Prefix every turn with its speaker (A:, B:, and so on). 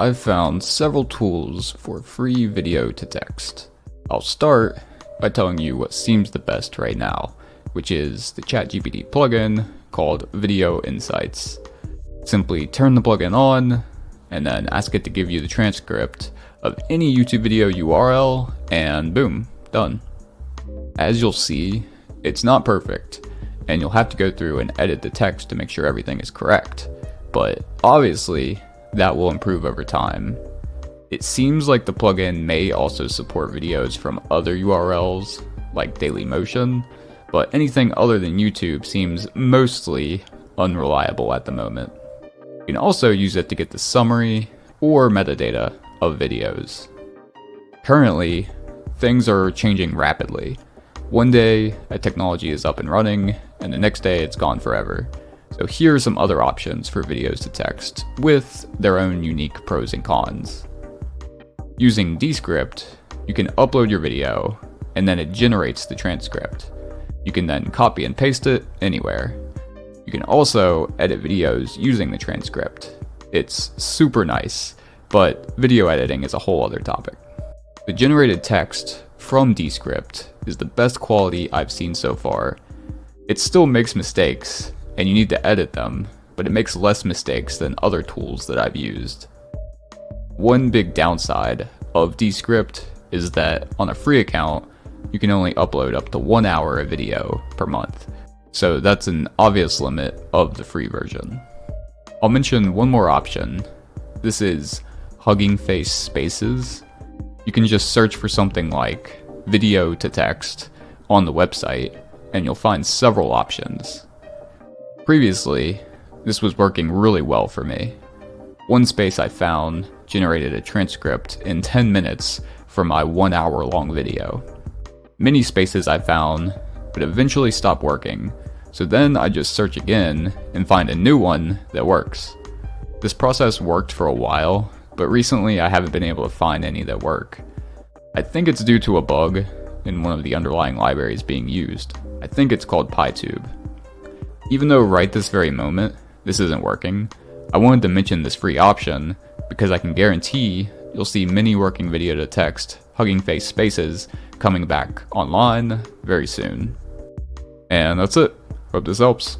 A: I've found several tools for free video to text. I'll start by telling you what seems the best right now, which is the ChatGPT plugin called Video Insights. Simply turn the plugin on, and then ask it to give you the transcript of any YouTube video URL, and boom, done. As you'll see, it's not perfect, and you'll have to go through and edit the text to make sure everything is correct, but obviously, that will improve over time. It seems like the plugin may also support videos from other URLs, like Dailymotion, but anything other than YouTube seems mostly unreliable at the moment. You can also use it to get the summary or metadata of videos. Currently, things are changing rapidly. One day, a technology is up and running, and the next day it's gone forever. So here are some other options for videos to text, with their own unique pros and cons. Using Descript, you can upload your video, and then it generates the transcript. You can then copy and paste it anywhere. You can also edit videos using the transcript. It's super nice, but video editing is a whole other topic. The generated text from Descript is the best quality I've seen so far. It still makes mistakes, and you need to edit them, but it makes less mistakes than other tools that I've used. One big downside of Descript is that on a free account, you can only upload up to 1 hour of video per month, so that's an obvious limit of the free version. I'll mention one more option. This is Hugging Face Spaces. You can just search for something like video to text on the website, and you'll find several options. Previously, this was working really well for me. One space I found generated a transcript in 10 minutes for my 1 hour long video. Many spaces I found would eventually stop working, so then I just search again and find a new one that works. This process worked for a while, but recently I haven't been able to find any that work. I think it's due to a bug in one of the underlying libraries being used. I think it's called PyTube. Even though right this very moment, this isn't working, I wanted to mention this free option because I can guarantee you'll see many working video to text Hugging Face Spaces coming back online very soon. And that's it. Hope this helps.